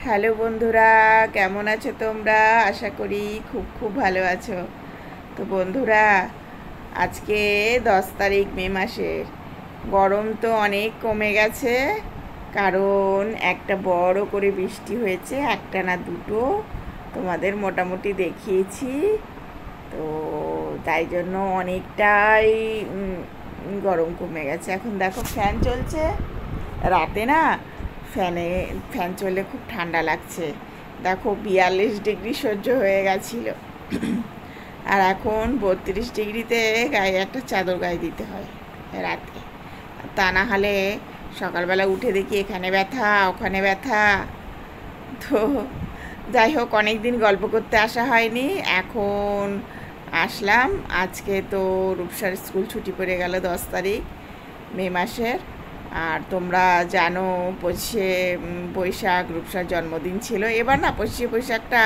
Hello বন্ধুরা, কেমন আছো তোমরা? আশা করি খুব খুব ভালো আছো। তো বন্ধুরা, আজকে 10 তারিখ মে মাসের। গরম তো অনেক কমে গেছে, কারণ একটা বড় করে বৃষ্টি হয়েছে, একটা না দুটো, তোমাদের মোটামুটি দেখিয়েছি। তো তাই জন্য অনেকটাই গরম কমে গেছে। এখন দেখো ফ্যান চলছে, রাতে না ফ্যান চললে খুব ঠান্ডা লাগছে। দেখো 42 ডিগ্রি সহ্য হয়ে গেছিলো, আর এখন 32 ডিগ্রিতে গায়ে একটা চাদর গায়ে দিতে হয় রাতে। তা না হলে সকালবেলা উঠে দেখি এখানে ব্যথা ওখানে ব্যথা। তো যাই হোক, অনেক দিন গল্প করতে আসা হয়নি, এখন আসলাম। আজকে তো রূপসার স্কুল ছুটি পড়ে গেল 10 তারিখ মে মাসের। আর তোমরা জানো 25শে বৈশাখ রূপসার জন্মদিন ছিল। এবার না 25শে বৈশাখটা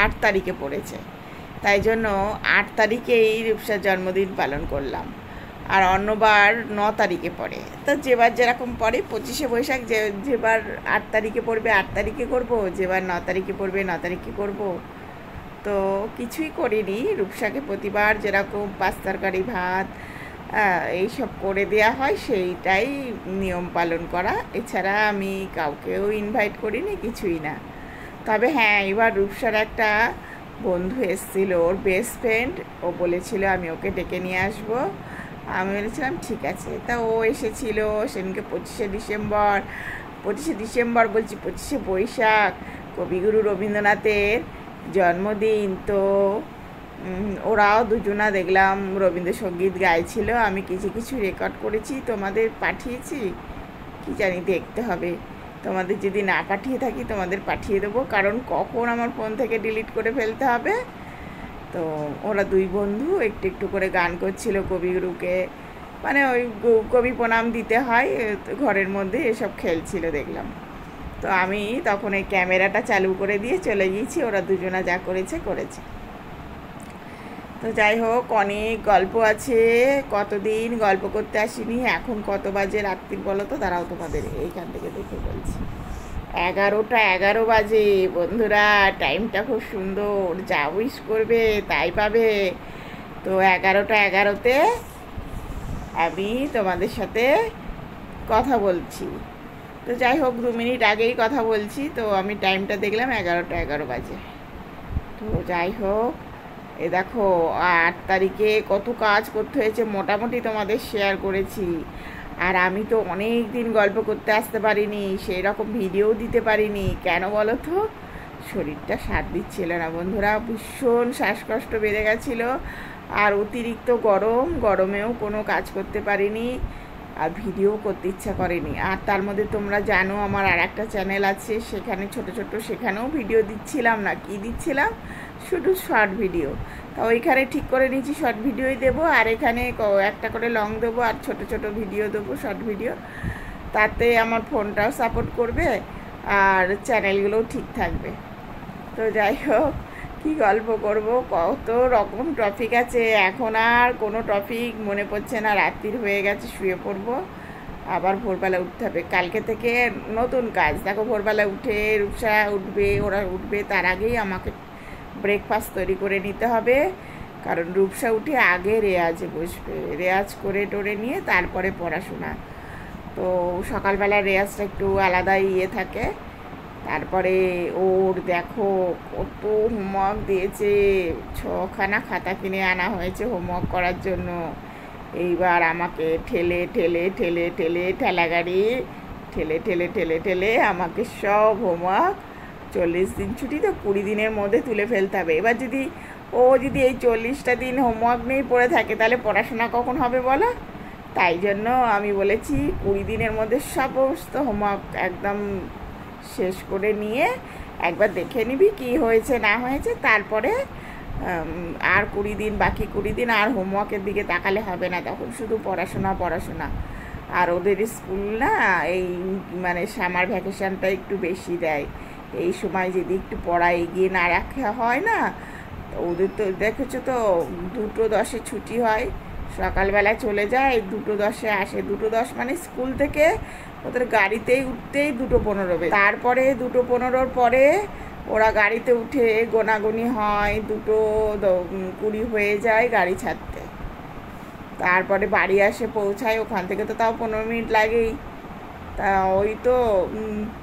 8 তারিখে পড়েছে, তাই জন্য 8 তারিখেই রূপসার জন্মদিন পালন করলাম। আর অন্যবার 9 তারিখে পড়ে। তো যেবার যেরকম পড়ে 25শে বৈশাখ, যেবার 8 তারিখে পড়বে 8 তারিখে করবো, যেবার 9 তারিখে পড়বে 9 তারিখে করবো। তো কিছুই করিনি, রূপসাকে প্রতিবার যেরকম 5 তরকারি ভাত এইসব করে দেওয়া হয় সেইটাই নিয়ম পালন করা। এছাড়া আমি কাউকেও ইনভাইট করিনি, কিছুই না। তবে হ্যাঁ, এবার রূপসার একটা বন্ধু এসেছিল, ওর বেস্ট ফ্রেন্ড। ও বলেছিল আমি ওকে ডেকে নিয়ে আসবো। আমি বলেছিলাম ঠিক আছে। তা ও এসেছিল সেদিনকে 25শে ডিসেম্বর, 25শে ডিসেম্বর বলছি 25শে বৈশাখ, কবিগুরু রবীন্দ্রনাথের জন্মদিন। তো ওরাও দুজনা দেখলাম রবীন্দ্রসঙ্গীত গাইছিল। আমি কিছু কিছু রেকর্ড করেছি, তোমাদের পাঠিয়েছি, কি জানি দেখতে হবে। তোমাদের যদি না পাঠিয়ে থাকি তোমাদের পাঠিয়ে দেবো, কারণ কখন আমার ফোন থেকে ডিলিট করে ফেলতে হবে। তো ওরা দুই বন্ধু একটু একটু করে গান করছিল কবিগুরুকে, মানে ওই কবি প্রণাম দিতে হয় ঘরের মধ্যে, এসব খেলছিল দেখলাম। তো আমি তখন এই ক্যামেরাটা চালু করে দিয়ে চলে গিয়েছি, ওরা দুজনা যা করেছে করেছে। তো যাই হোক, অনেক গল্প আছে, কতদিন গল্প করতে আসিনি। এখন কত বাজে রাত্রির বলো তো? দাঁড়াও, তোমাদের এইখান থেকে দেখে বলছি। 11টা 11 বাজে বন্ধুরা। টাইমটা খুব সুন্দর, যা উইশ করবে তাই পাবে। তো 11টা 11তে আমি তোমাদের সাথে কথা বলছি। তো যাই হোক, 2 মিনিট আগেই কথা বলছি, তো আমি টাইমটা দেখলাম 11টা 11 বাজে। তো যাই হোক, এ দেখো 8 তারিখে কত কাজ করতে হয়েছে মোটামুটি তোমাদের শেয়ার করেছি। আর আমি তো অনেক দিন গল্প করতে আসতে পারিনি, সেই রকম ভিডিও দিতে পারিনি। কেন বলো তো? শরীরটা সাথ দিচ্ছিল না বন্ধুরা, ভীষণ শ্বাসকষ্ট বেড়ে গেছিলো। আর অতিরিক্ত গরমেও কোনো কাজ করতে পারিনি, আর ভিডিও করতে ইচ্ছা করেনি। আর তার মধ্যে তোমরা জানো আমার আর একটা চ্যানেল আছে, সেখানে ছোট ছোট, সেখানেও ভিডিও দিচ্ছিলাম না। কি দিচ্ছিলাম? শুধু শর্ট ভিডিও। তা ওইখানে ঠিক করে নিয়েছি শর্ট ভিডিওই দেবো, আর এখানে একটা করে লং দেবো, আর ছোট ছোট ভিডিও দেবো, শর্ট ভিডিও। তাতে আমার ফোনটাও সাপোর্ট করবে, আর চ্যানেলগুলোও ঠিক থাকবে। তো যাই হোক, কী গল্প করব, কত রকম টপিক আছে, এখন আর কোনো টপিক মনে পড়ছে না। রাত্রির হয়ে গেছে, শুয়ে পড়বো, আবার ভোরবেলা উঠতে হবে। কালকে থেকে নতুন কাজ। দেখো, ভোরবেলা উঠে রূপসা উঠবে, ওরা উঠবে, তার আগেই আমাকে ব্রেকফাস্ট তৈরি করে নিতে হবে, কারণ রূপসা উঠে আগে রেয়াজে বসবে, রেয়াজ করে টোরে নিয়ে তারপরে পড়াশোনা। তো সকালবেলা রেয়াজটা একটু আলাদা থাকে। তারপরে ওর দেখো কত হোমওয়ার্ক দিয়েছে, 6খানা খাতা কিনে আনা হয়েছে হোমওয়ার্ক করার জন্য। এইবার আমাকে ঠেলে ঠেলে ঠেলে ঠেলে ঠেলাগাড়ি ঠেলে ঠেলে ঠেলে ঠেলে আমাকে সব হোমওয়ার্ক, 40 দিন ছুটি তো 20 দিনের মধ্যে তুলে ফেলতে হবে। এবার যদি এই 40টা দিন হোমওয়ার্ক নিয়েই পড়ে থাকে, তাহলে পড়াশোনা কখন হবে বলো? তাই জন্য আমি বলেছি 20 দিনের মধ্যে সমস্ত হোমওয়ার্ক একদম শেষ করে নিয়ে একবার দেখে নিবি কি হয়েছে না হয়েছে, তারপরে আর 20 দিন, বাকি 20 দিন আর হোমওয়ার্কের দিকে তাকালে হবে না, তখন শুধু পড়াশোনা পড়াশোনা। আর ওদের স্কুল না এই মানে সামার ভ্যাকেশানটা একটু বেশি দেয়। এই সময় যদি একটু পড়া এগিয়ে না রাখা হয় না, তো ওদের তো দেখেছো তো 2:10 ছুটি হয়, সকালবেলা চলে যায়, 2:10 আসে। 2:10 মানে স্কুল থেকে ওদের গাড়িতেই উঠতেই 2:15 বেজে, তারপরে 2:15 পরে ওরা গাড়িতে উঠে গোনাগুনি হয়, 2:20 হয়ে যায় গাড়ি ছাড়তে। তারপরে বাড়ি আসে, পৌঁছায়, ওখান থেকে তো তাও 15 মিনিট লাগেই। তা ওই তো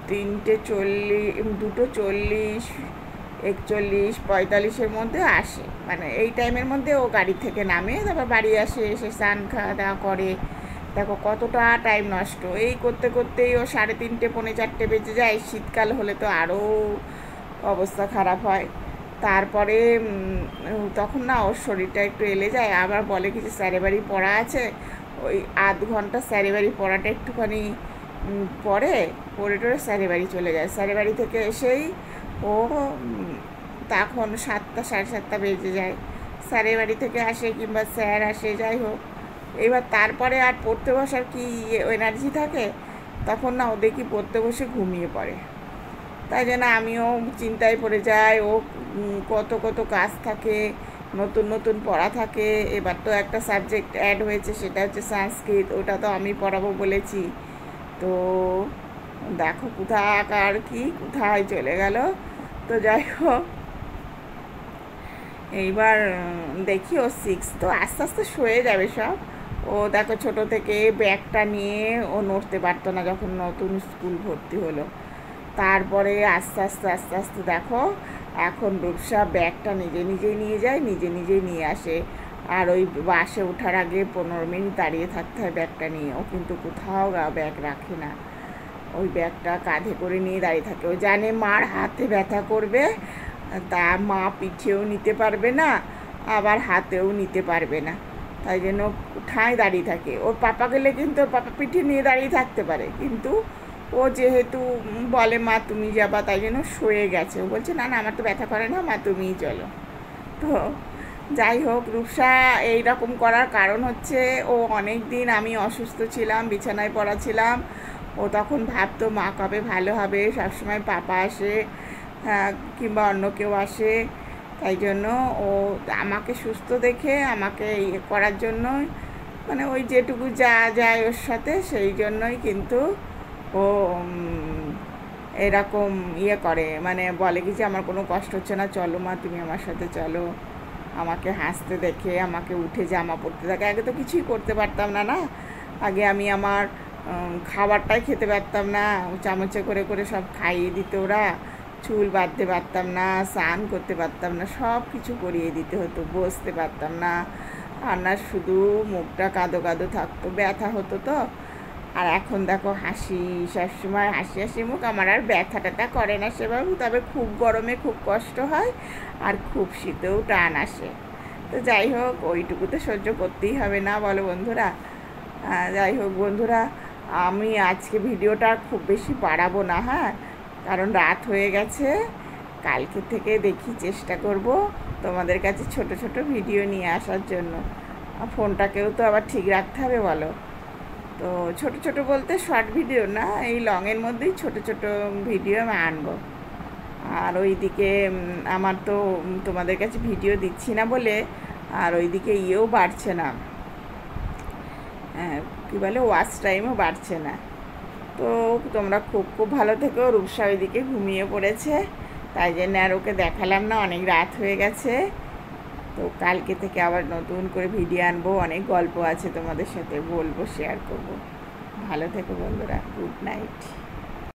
3:40, 2:40, 41, 45-এর মধ্যে আসে, মানে এই টাইমের মধ্যে ও গাড়ি থেকে নামে, তারপর বাড়ি আসে, এসে স্নান খাওয়া দাওয়া করে। দেখো কতটা টাইম নষ্ট, এই করতে করতেই ও 3:30, 4:45 বেজে যায়। শীতকাল হলে তো আরও অবস্থা খারাপ হয়। তারপরে তখন না ওর শরীরটা একটু এলে যায়, আবার বলে কি যে স্যারের বাড়ি পড়া আছে, ওই আধ ঘন্টা স্যারের বাড়ি পড়াটা একটুখানি পড়ে টরে স্যারের বাড়ি চলে যায়। স্যারের বাড়ি থেকে এসেই ও তখন 7টা, 7:30 বেজে যায়। স্যারের বাড়ি থেকে আসে কিংবা স্যার আসে, যাই হোক। এবার তারপরে আর পড়তে বসার কি এনার্জি থাকে, তখন না ও দেখি পড়তে বসে ঘুমিয়ে পড়ে। তাই জন্য আমিও চিন্তায় পড়ে যাই, ও কত কত কাজ থাকে, নতুন নতুন পড়া থাকে। এবার তো একটা সাবজেক্ট অ্যাড হয়েছে, সেটা হচ্ছে সংস্কৃত, ওটা তো আমি পড়াবো বলেছি। তো দেখো কোথাকার কি কোথায় চলে গেল। তো যাই হোক, এইবার দেখি ও 6, তো আস্তে আস্তে সয়ে যাবে সব। ও দেখো ছোটো থেকে ব্যাগটা নিয়ে ও নড়তে পারতো না যখন নতুন স্কুল ভর্তি হলো। তারপরে আস্তে আস্তে আস্তে আস্তে দেখো এখন রূপসা ব্যাগটা নিজে নিজেই নিয়ে যায়, নিজে নিজেই নিয়ে আসে। আর ওই বাসে ওঠার আগে 15 মিনিট দাঁড়িয়ে থাকতে হয় ব্যাগটা নিয়ে। ও কিন্তু কোথাও ব্যাগ রাখে না, ওই ব্যাগটা কাঁধে করে নিয়ে দাঁড়িয়ে থাকে। ও জানে মার হাতে ব্যথা করবে, তা মা পিঠেও নিতে পারবে না, আবার হাতেও নিতে পারবে না, তাই জন্য ঠাঁই দাঁড়িয়ে থাকে। ওর পাপা গেলে কিন্তু ওর পাপা পিঠে নিয়ে দাঁড়িয়ে থাকতে পারে, কিন্তু ও যেহেতু বলে মা তুমি যাবা, তাই জন্য শুয়ে গেছে। ও বলছে না না, আমার তো ব্যথা করে না, মা তুমিই চলো। তো যাই হোক, রূপসা এইরকম করার কারণ হচ্ছে ও অনেক দিন আমি অসুস্থ ছিলাম, বিছানায় পড়া ছিলাম। ও তখন ভাবতো মা কবে ভালো হবে, সবসময় পাপা আসে কিংবা অন্য কেউ আসে, তাই জন্য ও আমাকে সুস্থ দেখে আমাকে ইয়ে করার জন্য, মানে ওই যেটুকু যা যায় ওর সাথে, সেই জন্যই কিন্তু ও এরকম ইয়ে করে, মানে বলে কি যে আমার কোনো কষ্ট হচ্ছে না, চলো মা তুমি আমার সাথে চলো। আমাকে হাসতে দেখে আমাকে উঠে জামা পরতে থাকে। আগে তো কিছুই করতে পারতাম না, না আগে আমি আমার খাবারটাই খেতে পারতাম না, চামচে করে করে সব খাইয়ে দিত ওরা। চুল বাঁধতে পারতাম না, স্নান করতে পারতাম না, সব কিছু করিয়ে দিতে হতো, বসতে পারতাম না। আর না শুধু মুখটা কাঁদো কাঁদো থাকতো, ব্যথা হতো তো। আর এখন দেখো হাসি, সবসময় হাসি হাসি মুখ, আমার আর ব্যথা ট্যাথা করে না সেভাবে। তবে খুব গরমে খুব কষ্ট হয়, আর খুব শীতেও টান আসে। তো যাই হোক, ওইটুকু তো সহ্য করতেই হবে, না বলো বন্ধুরা? যাই হোক বন্ধুরা, আমি আজকে ভিডিওটা খুব বেশি বাড়াবো না, হ্যাঁ, কারণ রাত হয়ে গেছে। কালকে থেকে দেখি চেষ্টা করব তোমাদের কাছে ছোট ছোট ভিডিও নিয়ে আসার জন্য। ফোনটাকেও তো আবার ঠিক রাখতে হবে বলো। তো ছোট ছোট বলতে শর্ট ভিডিও না, এই লংয়ের মধ্যেই ছোট ছোট ভিডিও আমি আনবো। আর ওইদিকে আমার তো তোমাদের কাছে ভিডিও দিচ্ছি না বলে, আর ওইদিকে ইয়েও বাড়ছে না, কী বলে, ওয়াচ টাইমও বাড়ছে না। তো তোমরা খুব খুব ভালো থেকো। রূপসা ওইদিকে ঘুমিয়ে পড়েছে, তাই জন্য আর ওকে দেখালাম না, অনেক রাত হয়ে গেছে। তো কালকে থেকে আবার নতুন করে ভিডিও আনবো, অনেক গল্প আছে তোমাদের সাথে বলবো, শেয়ার করব। ভালো থেকো বন্ধুরা, গুড নাইট।